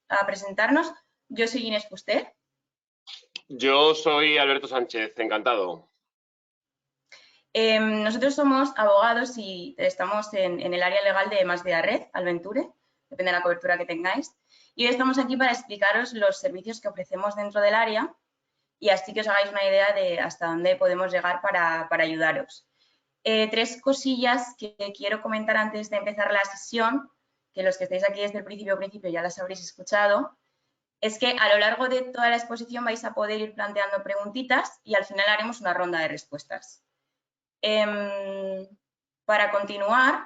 a presentarnos. Yo soy Inés Fuster. Yo soy Alberto Sánchez, encantado. Nosotros somos abogados y estamos en el área legal de Más Red, Alventure, depende de la cobertura que tengáis. Y hoy estamos aquí para explicaros los servicios que ofrecemos dentro del área y así que os hagáis una idea de hasta dónde podemos llegar para ayudaros. Tres cosillas que quiero comentar antes de empezar la sesión, que los que estáis aquí desde el principio ya las habréis escuchado, es que a lo largo de toda la exposición vais a poder ir planteando preguntitas y al final haremos una ronda de respuestas. Para continuar,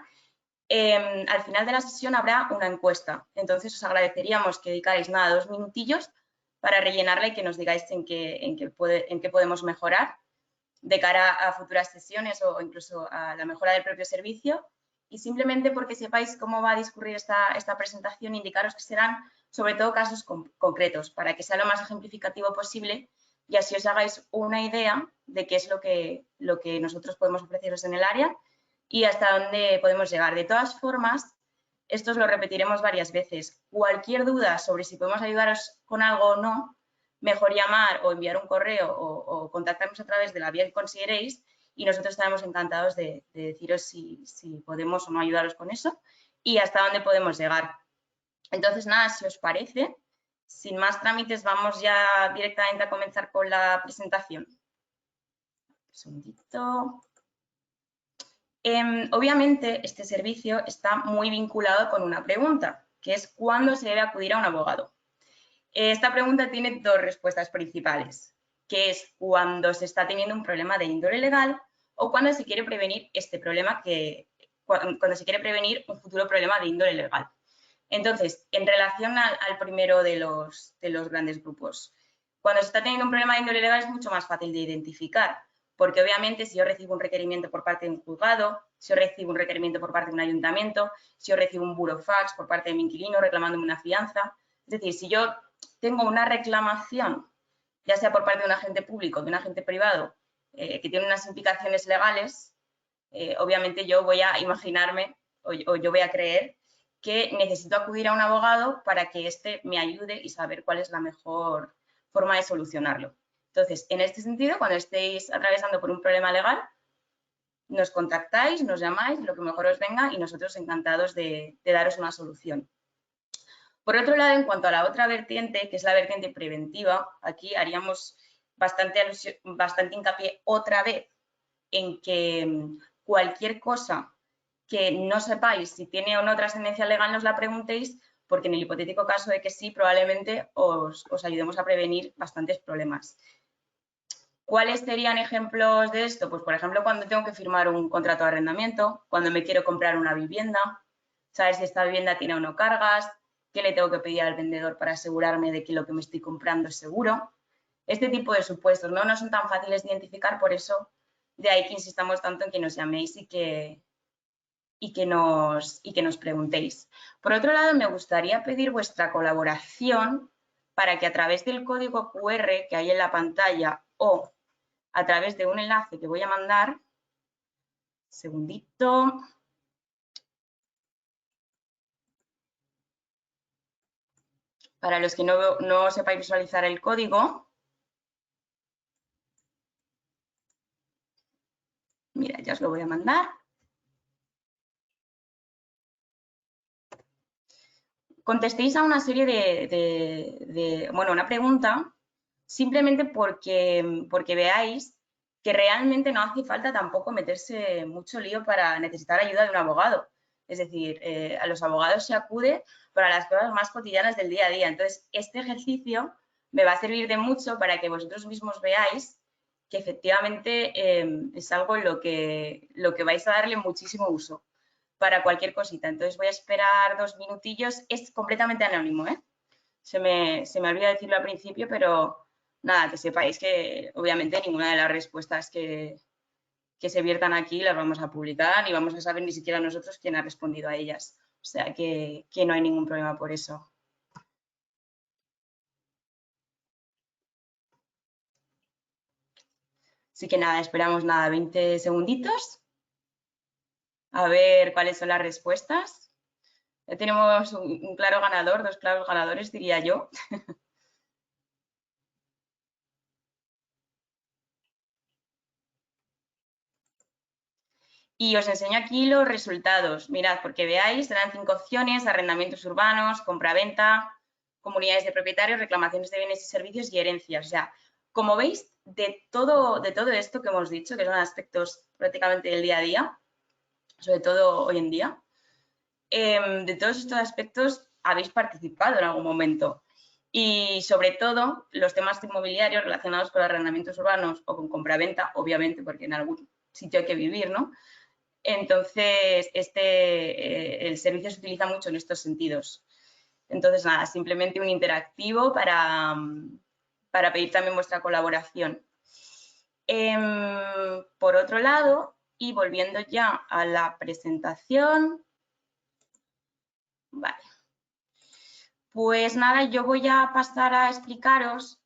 al final de la sesión habrá una encuesta, entonces os agradeceríamos que dedicarais 2 minutillos para rellenarla y que nos digáis en qué podemos mejorar de cara a futuras sesiones o incluso a la mejora del propio servicio. Y simplemente porque sepáis cómo va a discurrir esta presentación, indicaros que serán sobre todo casos concretos para que sea lo más ejemplificativo posible y así os hagáis una idea de qué es lo que nosotros podemos ofreceros en el área y hasta dónde podemos llegar. De todas formas, esto os lo repetiremos varias veces. Cualquier duda sobre si podemos ayudaros con algo o no, mejor llamar o enviar un correo o contactarnos a través de la vía que consideréis y nosotros estaremos encantados de deciros si podemos o no ayudaros con eso y hasta dónde podemos llegar. Entonces, nada, si os parece, sin más trámites, vamos ya directamente a comenzar con la presentación. Un segundito. Obviamente, este servicio está muy vinculado con una pregunta, que es ¿cuándo se debe acudir a un abogado? Esta pregunta tiene dos respuestas principales, que es cuando se está teniendo un problema de índole legal o cuando se quiere prevenir este problema, cuando se quiere prevenir un futuro problema de índole legal. Entonces, en relación al primero de los grandes grupos, cuando se está teniendo un problema de índole legal es mucho más fácil de identificar, porque obviamente si yo recibo un requerimiento por parte de un juzgado, si yo recibo un requerimiento por parte de un ayuntamiento, si yo recibo un burofax por parte de mi inquilino reclamándome una fianza, es decir, si yo tengo una reclamación, ya sea por parte de un agente público o de un agente privado, que tiene unas implicaciones legales, obviamente yo voy a imaginarme o yo voy a creer que necesito acudir a un abogado para que éste me ayude y saber cuál es la mejor forma de solucionarlo. Entonces, en este sentido, cuando estéis atravesando por un problema legal, nos contactáis, nos llamáis, lo que mejor os venga y nosotros encantados de daros una solución. Por otro lado, en cuanto a la otra vertiente, que es la vertiente preventiva, aquí haríamos bastante hincapié otra vez en que cualquier cosa que no sepáis si tiene o no trascendencia legal nos la preguntéis, porque en el hipotético caso de que sí, probablemente os ayudemos a prevenir bastantes problemas. ¿Cuáles serían ejemplos de esto? Pues, por ejemplo, cuando tengo que firmar un contrato de arrendamiento, cuando me quiero comprar una vivienda, saber si esta vivienda tiene o no cargas, qué le tengo que pedir al vendedor para asegurarme de que lo que me estoy comprando es seguro. Este tipo de supuestos no son tan fáciles de identificar, por eso de ahí que insistamos tanto en que nos llaméis y que nos preguntéis. Por otro lado, me gustaría pedir vuestra colaboración para que a través del código QR que hay en la pantalla o a través de un enlace que voy a mandar, segundito. Para los que no sepáis visualizar el código, mira, ya os lo voy a mandar. Contestéis a una serie una pregunta, simplemente porque veáis que realmente no hace falta tampoco meterse mucho lío para necesitar ayuda de un abogado. Es decir, a los abogados se acude para las cosas más cotidianas del día a día. Entonces, este ejercicio me va a servir de mucho para que vosotros mismos veáis que efectivamente es algo en lo que vais a darle muchísimo uso para cualquier cosita. Entonces, voy a esperar 2 minutillos. Es completamente anónimo, ¿eh? Se me olvidó decirlo al principio, pero nada, que sepáis que obviamente ninguna de las respuestas que se viertan aquí las vamos a publicar ni vamos a saber ni siquiera nosotros quién ha respondido a ellas. O sea que no hay ningún problema por eso. Así que nada, esperamos 20 segunditos a ver cuáles son las respuestas. Ya tenemos un claro ganador, 2 claros ganadores, diría yo. Y os enseño aquí los resultados. Mirad, porque veáis, dan 5 opciones: arrendamientos urbanos, compra-venta, comunidades de propietarios, reclamaciones de bienes y servicios y herencias. O sea, como veis, de todo esto que hemos dicho, que son aspectos prácticamente del día a día, sobre todo hoy en día, de todos estos aspectos habéis participado en algún momento. Y sobre todo los temas inmobiliarios relacionados con arrendamientos urbanos o con compraventa, obviamente, porque en algún sitio hay que vivir, ¿no? Entonces, el servicio se utiliza mucho en estos sentidos. Entonces, nada, simplemente un interactivo para pedir también vuestra colaboración. Por otro lado, y volviendo ya a la presentación, vale. Pues nada, yo voy a pasar a explicaros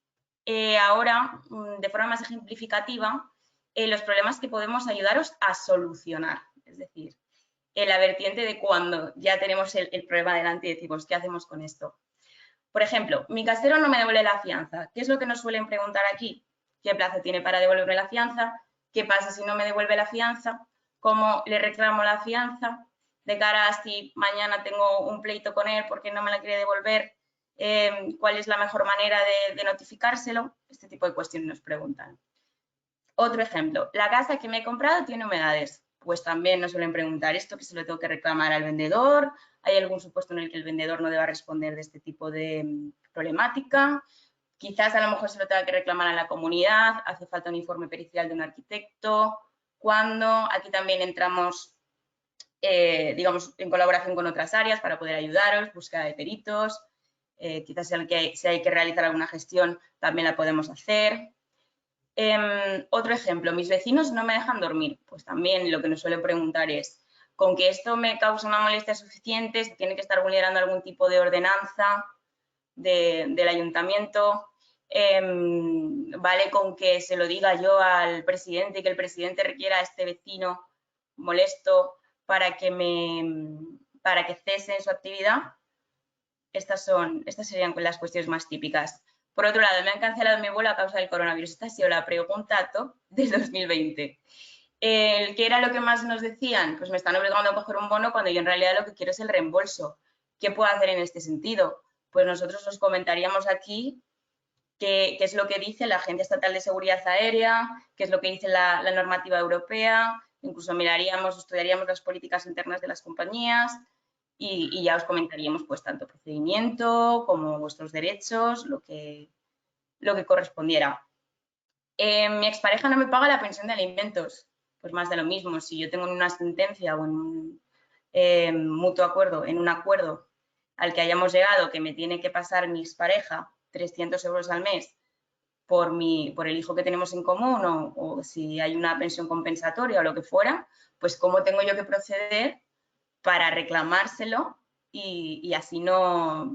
ahora, de forma más ejemplificativa, los problemas que podemos ayudaros a solucionar. Es decir, la vertiente de cuando ya tenemos el problema delante y decimos, ¿qué hacemos con esto? Por ejemplo, mi casero no me devuelve la fianza. ¿Qué es lo que nos suelen preguntar aquí? ¿Qué plazo tiene para devolverme la fianza? ¿Qué pasa si no me devuelve la fianza? ¿Cómo le reclamo la fianza? De cara a si mañana tengo un pleito con él porque no me la quiere devolver, ¿cuál es la mejor manera de notificárselo? Este tipo de cuestiones nos preguntan. Otro ejemplo, la casa que me he comprado tiene humedades. Pues también nos suelen preguntar esto, que se lo tengo que reclamar al vendedor. ¿Hay algún supuesto en el que el vendedor no deba responder de este tipo de problemática? Quizás a lo mejor se lo tenga que reclamar a la comunidad, hace falta un informe pericial de un arquitecto. ¿Cuándo? Aquí también entramos, digamos, en colaboración con otras áreas para poder ayudaros, búsqueda de peritos. Quizás si hay que realizar alguna gestión, también la podemos hacer. Otro ejemplo, mis vecinos no me dejan dormir. Pues también lo que nos suelen preguntar es, ¿con que esto me causa una molestia suficiente? ¿Se tiene que estar vulnerando algún tipo de ordenanza del ayuntamiento? ¿Vale con que se lo diga yo al presidente y que el presidente requiera a este vecino molesto para que cese en su actividad? Estas serían las cuestiones más típicas. Por otro lado, me han cancelado mi vuelo a causa del coronavirus. Esta ha sido la pregunta top del 2020. ¿Qué era lo que más nos decían? Pues me están obligando a coger un bono cuando yo en realidad lo que quiero es el reembolso. ¿Qué puedo hacer en este sentido? Pues nosotros os comentaríamos aquí qué es lo que dice la Agencia Estatal de Seguridad Aérea, qué es lo que dice la normativa europea, incluso miraríamos, estudiaríamos las políticas internas de las compañías, y ya os comentaríamos pues tanto procedimiento como vuestros derechos, lo que correspondiera. Mi expareja no me paga la pensión de alimentos, pues más de lo mismo. Si yo tengo una sentencia o en un mutuo acuerdo, en un acuerdo al que hayamos llegado, que me tiene que pasar mi expareja 300 euros al mes por el hijo que tenemos en común, o si hay una pensión compensatoria o lo que fuera, pues cómo tengo yo que proceder para reclamárselo y así no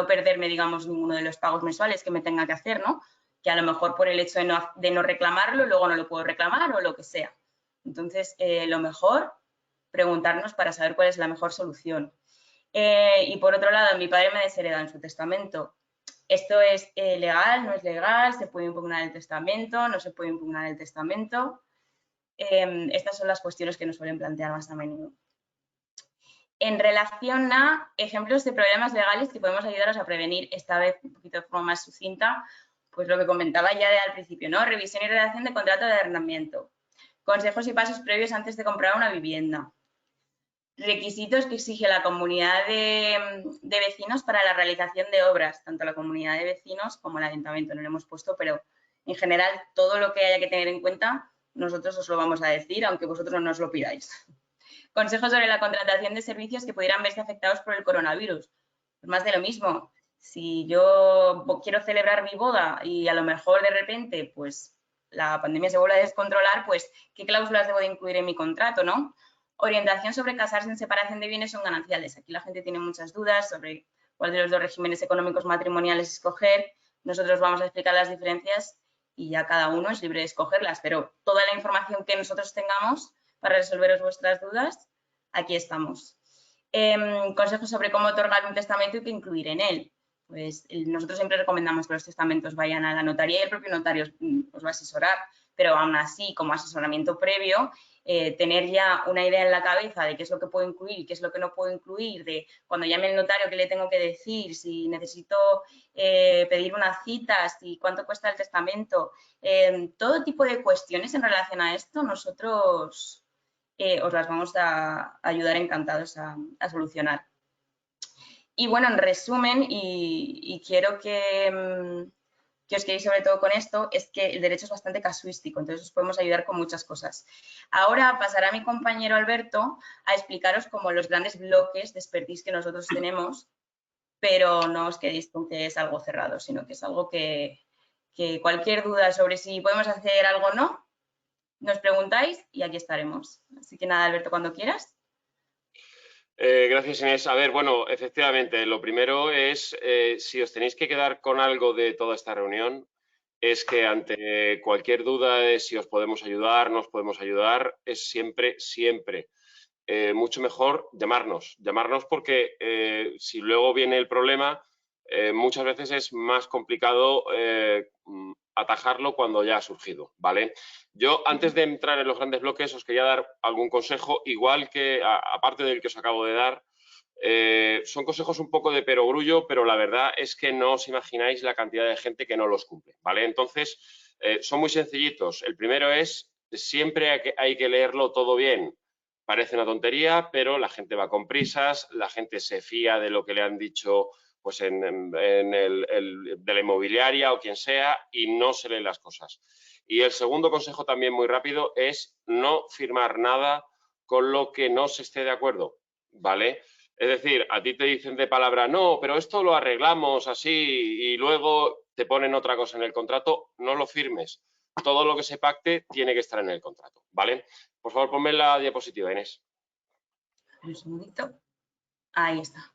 perderme, digamos, ninguno de los pagos mensuales que me tenga que hacer, ¿no? Que a lo mejor por el hecho de no reclamarlo, luego no lo puedo reclamar o lo que sea. Entonces, lo mejor, preguntarnos para saber cuál es la mejor solución. Y por otro lado, mi padre me deshereda en su testamento. ¿Esto es legal? ¿No es legal? ¿Se puede impugnar el testamento? ¿No se puede impugnar el testamento? Estas son las cuestiones que nos suelen plantear más a menudo. En relación a ejemplos de problemas legales que podemos ayudaros a prevenir, esta vez un poquito de forma más sucinta, pues lo que comentaba ya al principio, ¿no? Revisión y redacción de contrato de arrendamiento. Consejos y pasos previos antes de comprar una vivienda. Requisitos que exige la comunidad de vecinos para la realización de obras, tanto la comunidad de vecinos como el ayuntamiento, no lo hemos puesto, pero en general todo lo que haya que tener en cuenta nosotros os lo vamos a decir, aunque vosotros no nos lo pidáis. Consejos sobre la contratación de servicios que pudieran verse afectados por el coronavirus. Pues más de lo mismo. Si yo quiero celebrar mi boda y a lo mejor de repente pues la pandemia se vuelve a descontrolar, pues ¿qué cláusulas debo de incluir en mi contrato, no? Orientación sobre casarse en separación de bienes son gananciales. Aquí la gente tiene muchas dudas sobre cuál de los dos regímenes económicos matrimoniales escoger. Nosotros vamos a explicar las diferencias y ya cada uno es libre de escogerlas, pero toda la información que nosotros tengamos para resolveros vuestras dudas, aquí estamos. Consejos sobre cómo otorgar un testamento y qué incluir en él. Pues nosotros siempre recomendamos que los testamentos vayan a la notaría y el propio notario os va a asesorar, pero aún así, como asesoramiento previo, tener ya una idea en la cabeza de qué es lo que puedo incluir y qué es lo que no puedo incluir, de cuando llame el notario qué le tengo que decir, si necesito pedir una cita, si cuánto cuesta el testamento, todo tipo de cuestiones en relación a esto, nosotros os las vamos a ayudar encantados a solucionar. Y bueno, en resumen, y quiero que os quedéis sobre todo con esto, es que el derecho es bastante casuístico, entonces os podemos ayudar con muchas cosas. Ahora pasará mi compañero Alberto a explicaros como los grandes bloques de expertise que nosotros tenemos, pero no os quedéis con que es algo cerrado, sino que es algo que cualquier duda sobre si podemos hacer algo o no, nos preguntáis y aquí estaremos. Así que nada, Alberto, cuando quieras. Gracias, Inés. A ver, bueno, efectivamente, lo primero es, si os tenéis que quedar con algo de toda esta reunión, es que ante cualquier duda de si os podemos ayudar, no os podemos ayudar, es siempre, siempre mucho mejor llamarnos porque si luego viene el problema, muchas veces es más complicado atajarlo cuando ya ha surgido, ¿vale? Yo, antes de entrar en los grandes bloques, os quería dar algún consejo, igual que, aparte del que os acabo de dar, son consejos un poco de perogrullo, pero la verdad es que no os imagináis la cantidad de gente que no los cumple, ¿vale? Entonces, son muy sencillitos. El primero es, siempre hay que leerlo todo bien. Parece una tontería, pero la gente va con prisas, la gente se fía de lo que le han dicho pues de la inmobiliaria o quien sea y no se leen las cosas. Y el segundo consejo también muy rápido es no firmar nada con lo que no se esté de acuerdo, ¿vale? Es decir, a ti te dicen de palabra, no, pero esto lo arreglamos así y luego te ponen otra cosa en el contrato, no lo firmes. Todo lo que se pacte tiene que estar en el contrato, ¿vale? Por favor, ponme la diapositiva, Inés. Un segundito. Ahí está.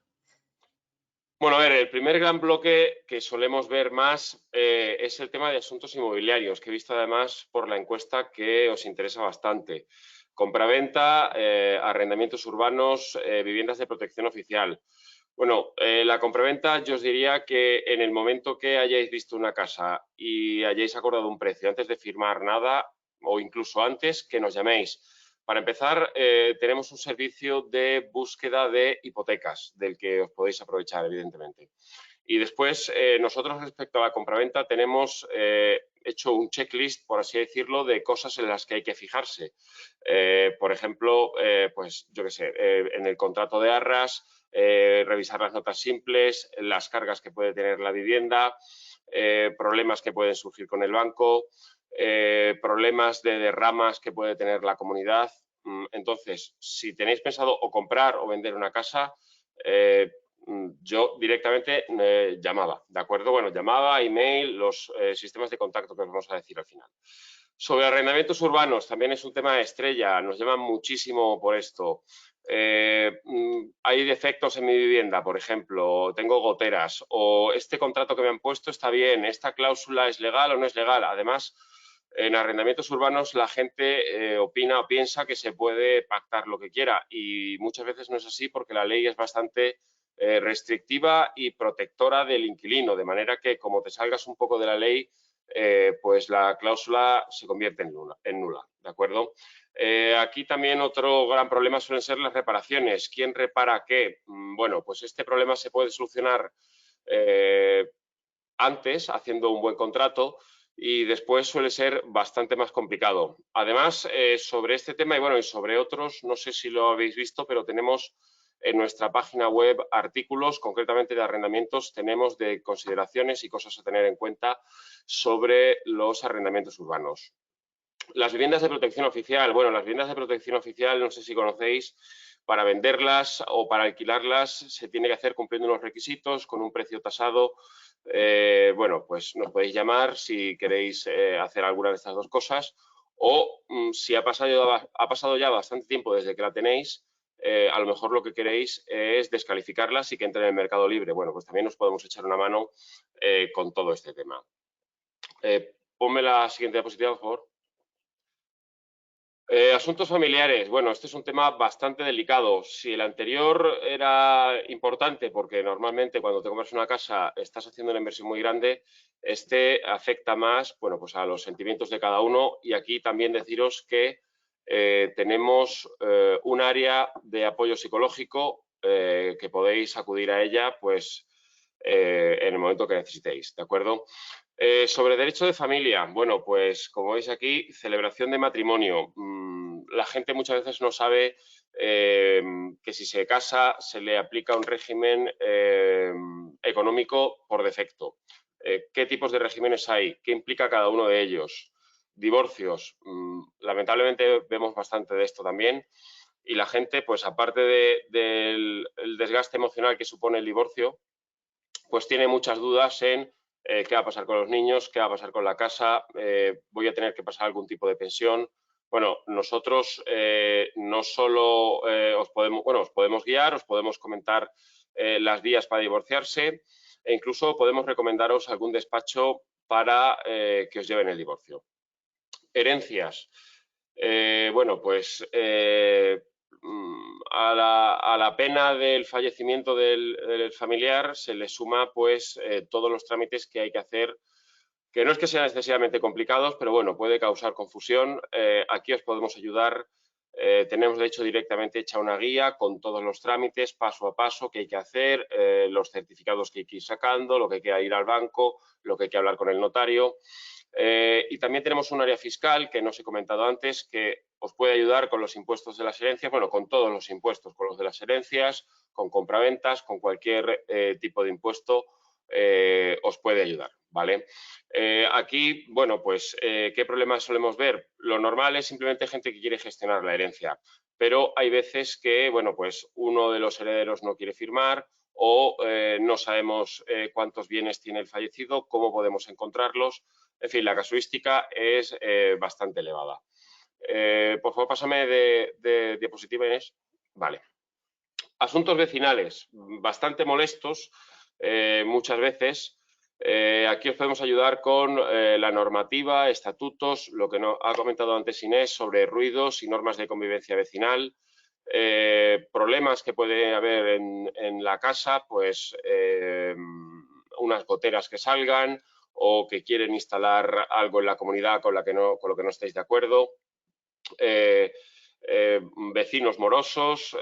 Bueno, a ver, el primer gran bloque que solemos ver más es el tema de asuntos inmobiliarios, que he visto además por la encuesta que os interesa bastante. Compraventa, arrendamientos urbanos, viviendas de protección oficial. Bueno, la compraventa yo os diría que en el momento que hayáis visto una casa y hayáis acordado un precio antes de firmar nada o incluso antes, que nos llaméis. Para empezar, tenemos un servicio de búsqueda de hipotecas, del que os podéis aprovechar, evidentemente. Y después, nosotros respecto a la compraventa tenemos hecho un checklist, por así decirlo, de cosas en las que hay que fijarse. Por ejemplo, pues yo qué sé, en el contrato de arras, revisar las notas simples, las cargas que puede tener la vivienda, problemas que pueden surgir con el banco, problemas de derramas que puede tener la comunidad. Entonces, si tenéis pensado o comprar o vender una casa, yo directamente llamaba, ¿de acuerdo? Bueno, llamaba, email, los sistemas de contacto que os vamos a decir al final. Sobre arrendamientos urbanos, también es un tema estrella, nos llaman muchísimo por esto. Hay defectos en mi vivienda, por ejemplo, tengo goteras, o este contrato que me han puesto está bien, esta cláusula es legal o no es legal. Además, en arrendamientos urbanos la gente opina o piensa que se puede pactar lo que quiera y muchas veces no es así porque la ley es bastante restrictiva y protectora del inquilino, de manera que como te salgas un poco de la ley, pues la cláusula se convierte en nula, ¿de acuerdo? Aquí también otro gran problema suelen ser las reparaciones. ¿Quién repara qué? Bueno, pues este problema se puede solucionar antes, haciendo un buen contrato, y después suele ser bastante más complicado. Además, sobre este tema y bueno, y sobre otros, no sé si lo habéis visto, pero tenemos en nuestra página web artículos, concretamente de arrendamientos, tenemos de consideraciones y cosas a tener en cuenta sobre los arrendamientos urbanos. Las viviendas de protección oficial. Bueno, las viviendas de protección oficial, no sé si conocéis, para venderlas o para alquilarlas se tiene que hacer cumpliendo unos requisitos con un precio tasado. Bueno, pues nos podéis llamar si queréis hacer alguna de estas dos cosas o si ha pasado ya bastante tiempo desde que la tenéis, a lo mejor lo que queréis es descalificarlas y que entre en el mercado libre. Bueno, pues también nos podemos echar una mano con todo este tema. Ponme la siguiente diapositiva, por favor. Asuntos familiares. Bueno, este es un tema bastante delicado. Si el anterior era importante, porque normalmente cuando te compras una casa estás haciendo una inversión muy grande, este afecta más, bueno, pues a los sentimientos de cada uno. Y aquí también deciros que tenemos un área de apoyo psicológico que podéis acudir a ella, pues, en el momento que necesitéis, ¿de acuerdo? Sobre derecho de familia, bueno, pues como veis aquí, celebración de matrimonio. La gente muchas veces no sabe que si se casa se le aplica un régimen económico por defecto. ¿Qué tipos de regímenes hay? ¿Qué implica cada uno de ellos? Divorcios. Lamentablemente vemos bastante de esto también. Y la gente, pues aparte del desgaste emocional que supone el divorcio, pues tiene muchas dudas en qué va a pasar con los niños, qué va a pasar con la casa, voy a tener que pasar algún tipo de pensión. Bueno, nosotros no solo os podemos guiar, os podemos comentar las vías para divorciarse e incluso podemos recomendaros algún despacho para que os lleven el divorcio. Herencias. Bueno, pues a la pena del fallecimiento del familiar se le suma pues todos los trámites que hay que hacer, que no es que sean excesivamente complicados, pero bueno, puede causar confusión. Aquí os podemos ayudar. Tenemos de hecho directamente hecha una guía con todos los trámites paso a paso que hay que hacer, los certificados que hay que ir sacando, lo que hay que ir al banco, lo que hay que hablar con el notario. Y también tenemos un área fiscal que no os he comentado antes, que os puede ayudar con los impuestos de las herencias, bueno, con todos los impuestos, con los de las herencias, con compraventas, con cualquier tipo de impuesto os puede ayudar, ¿vale? Aquí, bueno, pues, ¿qué problemas solemos ver? Lo normal es simplemente gente que quiere gestionar la herencia, pero hay veces que, bueno, pues uno de los herederos no quiere firmar o no sabemos cuántos bienes tiene el fallecido, cómo podemos encontrarlos. En fin, la casuística es bastante elevada. Por favor, pásame de diapositiva, Inés. Vale. Asuntos vecinales, bastante molestos muchas veces. Aquí os podemos ayudar con la normativa, estatutos, lo que ha comentado antes Inés sobre ruidos y normas de convivencia vecinal. Problemas que puede haber en la casa, pues unas goteras que salgan o que quieren instalar algo en la comunidad con lo que no estáis de acuerdo. Vecinos morosos,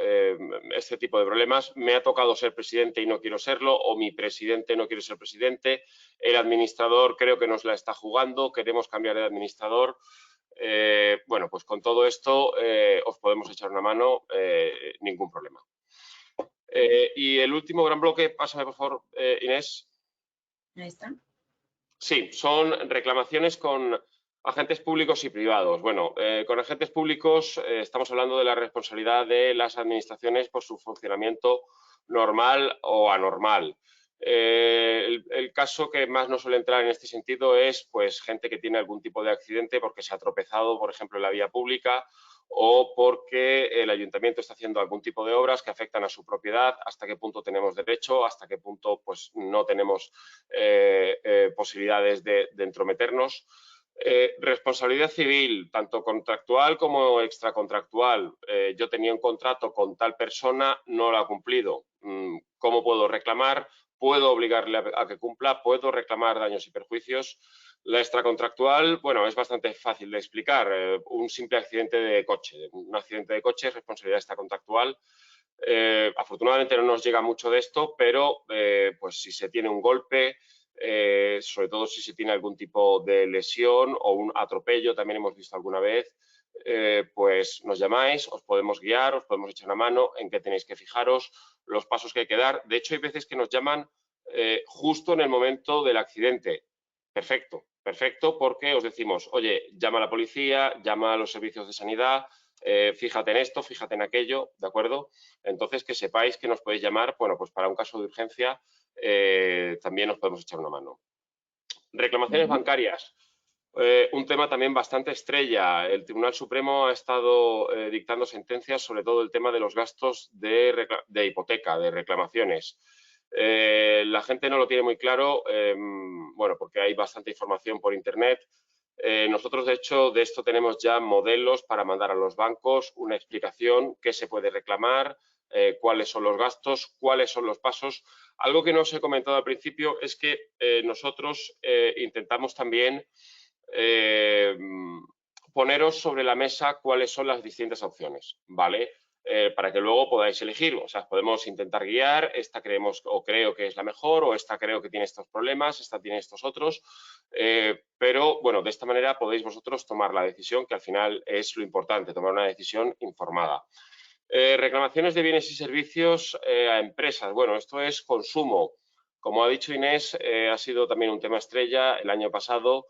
este tipo de problemas. Me ha tocado ser presidente y no quiero serlo, o mi presidente no quiere ser presidente. El administrador creo que nos la está jugando, queremos cambiar de administrador. Bueno, pues con todo esto os podemos echar una mano, ningún problema. Y el último gran bloque, pásame por favor, Inés. Ahí está. Sí, son reclamaciones con agentes públicos y privados. Bueno, con agentes públicos estamos hablando de la responsabilidad de las administraciones por su funcionamiento normal o anormal. El caso que más nos suele entrar en este sentido es pues gente que tiene algún tipo de accidente porque se ha tropezado, por ejemplo, en la vía pública o porque el ayuntamiento está haciendo algún tipo de obras que afectan a su propiedad, hasta qué punto tenemos derecho, hasta qué punto pues no tenemos posibilidades de entrometernos. Responsabilidad civil, tanto contractual como extracontractual. Yo tenía un contrato con tal persona, no lo ha cumplido. ¿Cómo puedo reclamar? ¿Puedo obligarle a que cumpla? ¿Puedo reclamar daños y perjuicios? La extracontractual, bueno, es bastante fácil de explicar. Un simple accidente de coche. Un accidente de coche es responsabilidad extracontractual. Afortunadamente no nos llega mucho de esto, pero pues si se tiene un golpe, sobre todo si se tiene algún tipo de lesión o un atropello, también hemos visto alguna vez, pues nos llamáis, os podemos guiar, os podemos echar una mano en qué tenéis que fijaros, los pasos que hay que dar. De hecho, hay veces que nos llaman justo en el momento del accidente. Perfecto, perfecto, porque os decimos, oye, llama a la policía, llama a los servicios de sanidad, fíjate en esto, fíjate en aquello, ¿de acuerdo? Entonces, que sepáis que nos podéis llamar, bueno, pues para un caso de urgencia también os podemos echar una mano. Reclamaciones bancarias. Un tema también bastante estrella. El Tribunal Supremo ha estado dictando sentencias sobre todo el tema de los gastos de hipoteca, de reclamaciones. La gente no lo tiene muy claro, bueno, porque hay bastante información por Internet, Nosotros, de hecho, de esto tenemos ya modelos para mandar a los bancos una explicación, qué se puede reclamar, cuáles son los gastos, cuáles son los pasos. Algo que no os he comentado al principio es que nosotros intentamos también poneros sobre la mesa cuáles son las distintas opciones, ¿vale? Para que luego podáis elegir. O sea, podemos intentar guiar, esta creemos o creo que es la mejor, o esta creo que tiene estos problemas, esta tiene estos otros, pero bueno, de esta manera podéis vosotros tomar la decisión, que al final es lo importante, tomar una decisión informada. Reclamaciones de bienes y servicios a empresas. Bueno, esto es consumo. Como ha dicho Inés, ha sido también un tema estrella el año pasado.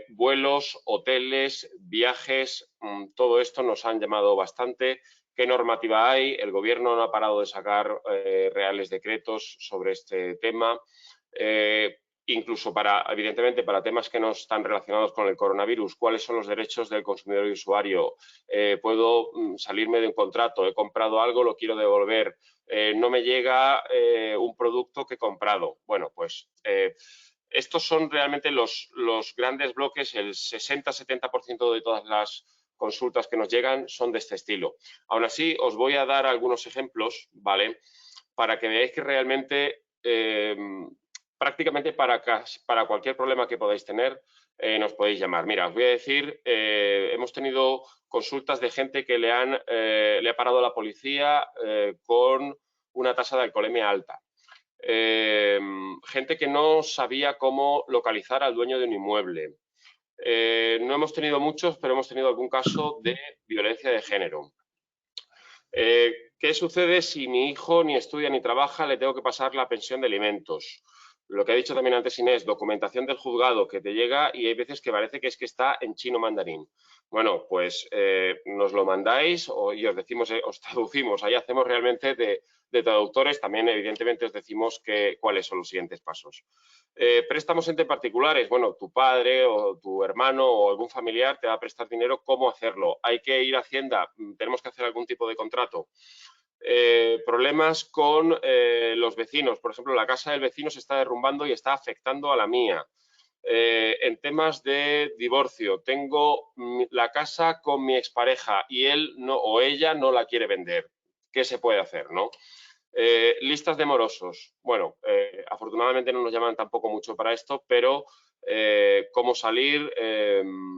Vuelos, hoteles, viajes, todo esto nos han llamado bastante. ¿Qué normativa hay? El Gobierno no ha parado de sacar reales decretos sobre este tema. Incluso evidentemente, para temas que no están relacionados con el coronavirus, ¿cuáles son los derechos del consumidor y usuario? ¿Puedo salirme de un contrato? ¿He comprado algo? ¿Lo quiero devolver? ¿No me llega un producto que he comprado? Bueno, pues estos son realmente los grandes bloques. El 60-70% de todas las consultas que nos llegan son de este estilo. Aún así, os voy a dar algunos ejemplos, ¿vale? Para que veáis que realmente prácticamente para cualquier problema que podáis tener, nos podéis llamar. Mira, os voy a decir, hemos tenido consultas de gente que le ha parado a la policía con una tasa de alcoholemia alta. Gente que no sabía cómo localizar al dueño de un inmueble. No hemos tenido muchos, pero hemos tenido algún caso de violencia de género. ¿Qué sucede si mi hijo ni estudia ni trabaja, le tengo que pasar la pensión de alimentos? Lo que ha dicho también antes Inés, documentación del juzgado que te llega y hay veces que parece que es que está en chino mandarín. Bueno, pues nos lo mandáis y os decimos, os traducimos. Ahí hacemos realmente de traductores. También, evidentemente, os decimos cuáles son los siguientes pasos. Préstamos entre particulares. Bueno, tu padre o tu hermano o algún familiar te va a prestar dinero. ¿Cómo hacerlo? ¿Hay que ir a Hacienda? ¿Tenemos que hacer algún tipo de contrato? Problemas con los vecinos. Por ejemplo, la casa del vecino se está derrumbando y está afectando a la mía. En temas de divorcio, tengo la casa con mi expareja y él no, o ella no la quiere vender. ¿Qué se puede hacer, no? Listas de morosos. Bueno, afortunadamente no nos llaman tampoco mucho para esto, pero cómo salir,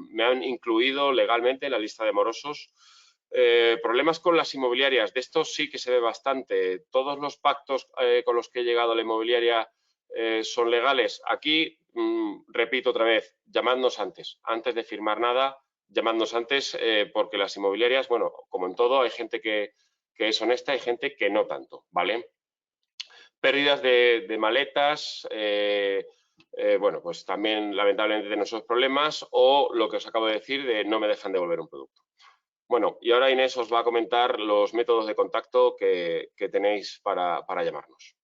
me han incluido legalmente en la lista de morosos. Problemas con las inmobiliarias. De esto sí que se ve bastante. Todos los pactos con los que he llegado a la inmobiliaria son legales. Aquí, repito otra vez, llamadnos antes de firmar nada, llamadnos antes, porque las inmobiliarias, bueno, como en todo, hay gente que es honesta, hay gente que no tanto, ¿vale? Pérdidas de maletas, bueno, pues también lamentablemente tenemos esos problemas, o lo que os acabo de decir de no me dejan devolver un producto. Bueno, y ahora Inés os va a comentar los métodos de contacto que tenéis para llamarnos.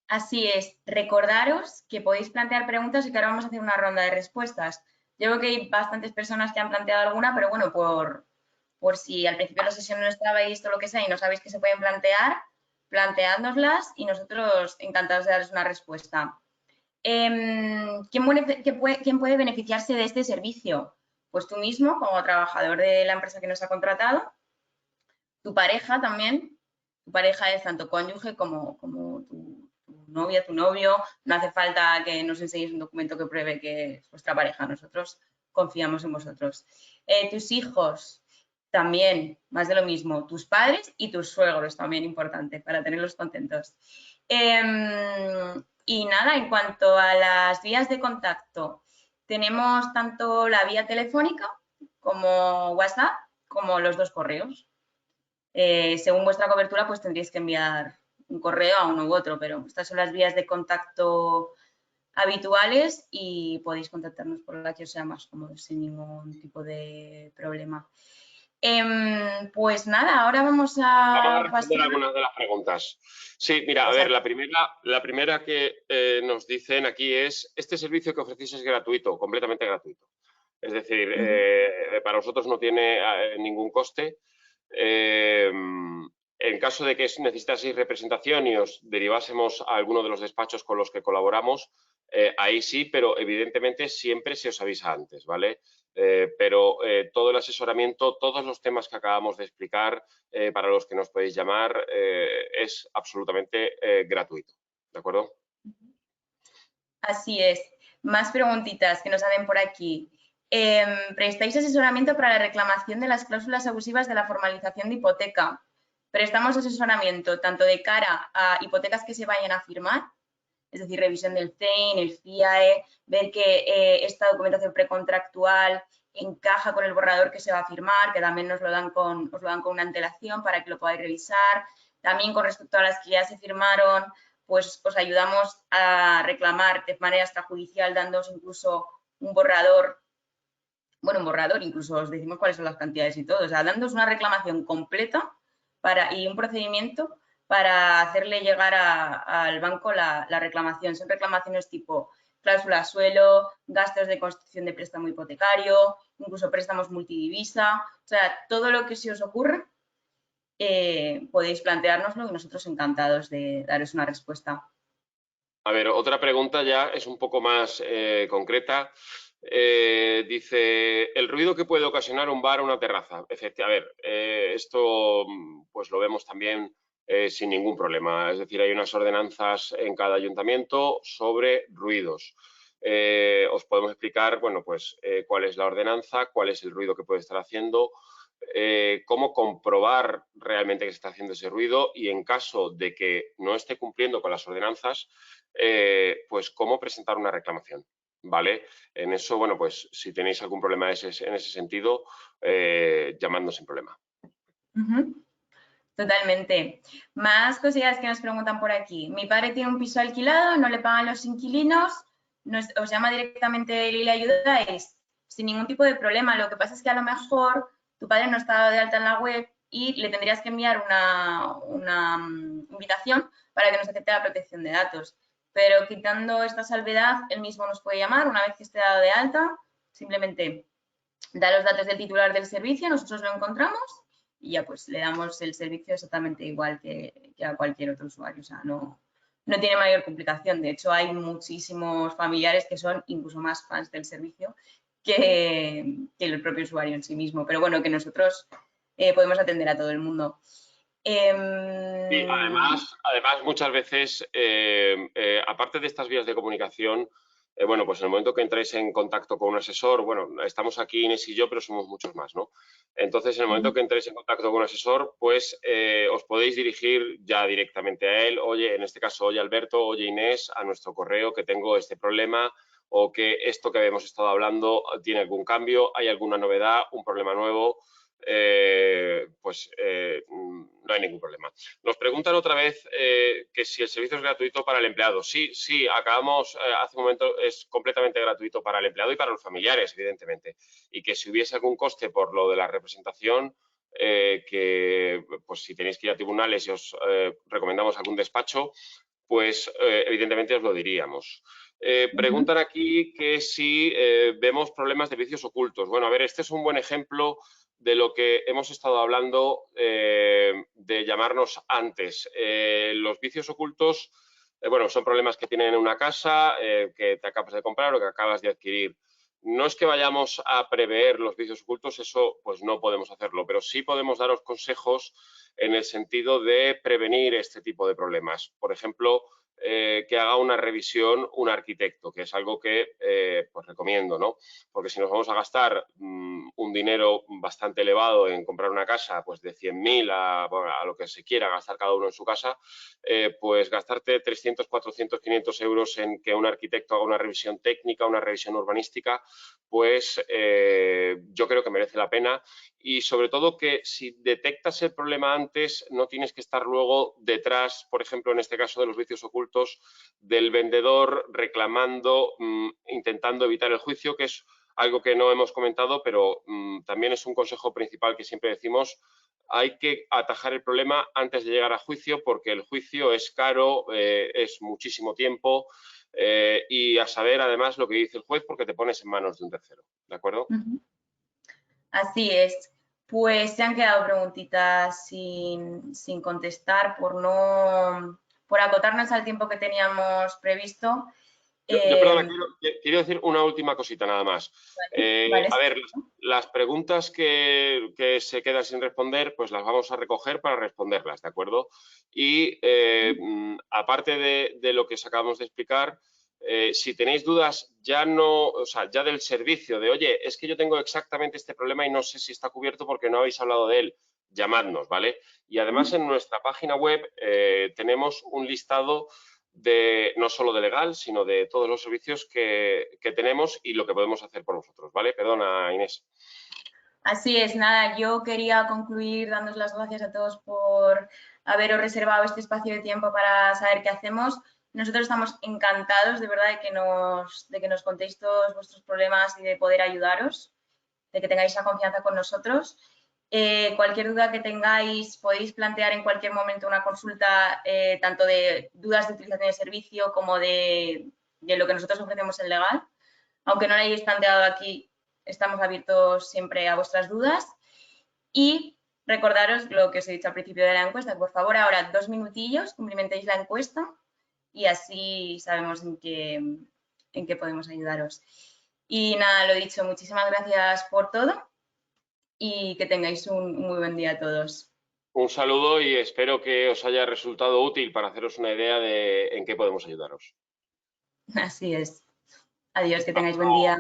Así es, recordaros que podéis plantear preguntas y que ahora vamos a hacer una ronda de respuestas. Yo creo que hay bastantes personas que han planteado alguna, pero bueno, por si al principio de la sesión no estabais o lo que sea y no sabéis que se pueden plantear, planteádnoslas y nosotros encantados de darles una respuesta. ¿Quién puede beneficiarse de este servicio? Pues tú mismo, como trabajador de la empresa que nos ha contratado, tu pareja también. Tu pareja es tanto cónyuge como tu novia, tu novio. No hace falta que nos enseñéis un documento que pruebe que es vuestra pareja. Nosotros confiamos en vosotros. Tus hijos, también, más de lo mismo. Tus padres y tus suegros, también importante, para tenerlos contentos. Y nada, en cuanto a las vías de contacto, tenemos tanto la vía telefónica como WhatsApp, como los dos correos. Según vuestra cobertura, pues tendréis que enviar un correo a uno u otro, pero estas son las vías de contacto habituales y podéis contactarnos por la que os sea más cómodo sin ningún tipo de problema. Pues nada, ahora vamos a responder algunas de las preguntas. Sí, mira, a ver, la primera que nos dicen aquí es, este servicio que ofrecéis es gratuito, completamente gratuito. Es decir, para vosotros no tiene ningún coste. En caso de que necesitaseis representación y os derivásemos a alguno de los despachos con los que colaboramos, ahí sí, pero evidentemente siempre se os avisa antes, ¿vale? Pero todo el asesoramiento, todos los temas que acabamos de explicar, para los que nos podéis llamar, es absolutamente gratuito, ¿de acuerdo? Así es. Más preguntitas que nos hacen por aquí. ¿Prestáis asesoramiento para la reclamación de las cláusulas abusivas de la formalización de hipoteca? ¿Prestamos asesoramiento tanto de cara a hipotecas que se vayan a firmar? Es decir, revisión del CEIN, el FIAE, ver que esta documentación precontractual encaja con el borrador que se va a firmar, que también os lo dan con una antelación para que lo podáis revisar. También con respecto a las que ya se firmaron, pues os ayudamos a reclamar de manera extrajudicial, dándoos incluso un borrador, bueno, un borrador, incluso os decimos cuáles son las cantidades y todo, o sea, dándoos una reclamación completa y un procedimiento para hacerle llegar al banco la reclamación. Son reclamaciones tipo cláusula suelo, gastos de construcción de préstamo hipotecario, incluso préstamos multidivisa, o sea, todo lo que se os ocurra, podéis planteárnoslo y nosotros encantados de daros una respuesta. A ver, otra pregunta ya es un poco más concreta. Dice, el ruido que puede ocasionar un bar o una terraza. A ver, esto pues lo vemos también sin ningún problema. Es decir, hay unas ordenanzas en cada ayuntamiento sobre ruidos. Os podemos explicar, bueno, pues cuál es la ordenanza, cuál es el ruido que puede estar haciendo, cómo comprobar realmente que se está haciendo ese ruido y en caso de que no esté cumpliendo con las ordenanzas, pues cómo presentar una reclamación. ¿Vale? En eso, bueno, pues si tenéis algún problema en ese sentido, llamadnos sin problema. Totalmente. Más cosillas que nos preguntan por aquí. Mi padre tiene un piso alquilado, no le pagan los inquilinos, os llama directamente él y le ayuda, es sin ningún tipo de problema. Lo que pasa es que a lo mejor tu padre no está de alta en la web y le tendrías que enviar una invitación para que nos acepte la protección de datos. Pero quitando esta salvedad, él mismo nos puede llamar una vez que esté dado de alta, simplemente da los datos del titular del servicio, nosotros lo encontramos y ya pues le damos el servicio exactamente igual que a cualquier otro usuario. O sea, no tiene mayor complicación. De hecho, hay muchísimos familiares que son incluso más fans del servicio que el propio usuario en sí mismo. Pero bueno, que nosotros podemos atender a todo el mundo. Sí, además muchas veces, aparte de estas vías de comunicación, bueno, pues en el momento que entráis en contacto con un asesor, bueno, estamos aquí Inés y yo, pero somos muchos más, ¿no? Entonces, en el momento que entréis en contacto con un asesor, pues os podéis dirigir ya directamente a él, oye, en este caso, oye Alberto, oye Inés, a nuestro correo que tengo este problema o que esto que habíamos estado hablando tiene algún cambio, hay alguna novedad, un problema nuevo. No hay ningún problema. Nos preguntan otra vez que si el servicio es gratuito para el empleado. Sí, acabamos hace un momento, es completamente gratuito para el empleado y para los familiares, evidentemente. Y que si hubiese algún coste por lo de la representación, que pues si tenéis que ir a tribunales y os recomendamos algún despacho, pues evidentemente os lo diríamos. Preguntan aquí que si vemos problemas de vicios ocultos. Bueno, a ver, este es un buen ejemplo de lo que hemos estado hablando de llamarnos antes. Los vicios ocultos, bueno, son problemas que tienen en una casa que te acabas de comprar o que acabas de adquirir. No es que vayamos a prever los vicios ocultos, eso pues no podemos hacerlo, pero sí podemos daros consejos en el sentido de prevenir este tipo de problemas. Por ejemplo, que haga una revisión un arquitecto, que es algo que pues recomiendo, ¿no? Porque si nos vamos a gastar un dinero bastante elevado en comprar una casa, pues de 100.000 a lo que se quiera gastar cada uno en su casa, pues gastarte 300, 400, 500 euros en que un arquitecto haga una revisión técnica, una revisión urbanística, pues yo creo que merece la pena y sobre todo que si detectas el problema antes no tienes que estar luego detrás, por ejemplo, en este caso de los vicios ocultos, del vendedor reclamando, intentando evitar el juicio, que es algo que no hemos comentado, pero también es un consejo principal que siempre decimos. Hay que atajar el problema antes de llegar a juicio porque el juicio es caro, es muchísimo tiempo y a saber además lo que dice el juez porque te pones en manos de un tercero, ¿de acuerdo? Así es. Pues se han quedado preguntitas sin contestar por acotarnos al tiempo que teníamos previsto. Perdona, quiero decir una última cosita nada más. Vale, A ver, las preguntas que se quedan sin responder, pues las vamos a recoger para responderlas, ¿de acuerdo? Y aparte de lo que os acabamos de explicar, si tenéis dudas ya no, o sea, ya del servicio, de oye, es que yo tengo exactamente este problema y no sé si está cubierto porque no habéis hablado de él, llamadnos, ¿vale? Y además en nuestra página web tenemos un listado de no solo de legal, sino de todos los servicios que tenemos y lo que podemos hacer por vosotros, ¿vale? Perdona, Inés. Así es, nada, yo quería concluir dándos las gracias a todos por haberos reservado este espacio de tiempo para saber qué hacemos. Nosotros estamos encantados, de verdad, de que nos contéis todos vuestros problemas y de poder ayudaros, de que tengáis esa confianza con nosotros. Cualquier duda que tengáis, podéis plantear en cualquier momento una consulta, tanto de dudas de utilización de servicio como de lo que nosotros ofrecemos en legal. Aunque no lo hayáis planteado aquí, estamos abiertos siempre a vuestras dudas. Y recordaros lo que os he dicho al principio de la encuesta. Por favor, ahora 2 minutillos, cumplimentéis la encuesta y así sabemos en qué podemos ayudaros. Y nada, lo dicho, muchísimas gracias por todo y que tengáis un muy buen día a todos. Un saludo y espero que os haya resultado útil para haceros una idea de en qué podemos ayudaros. Así es. Adiós, que Hasta tengáis buen luego. día.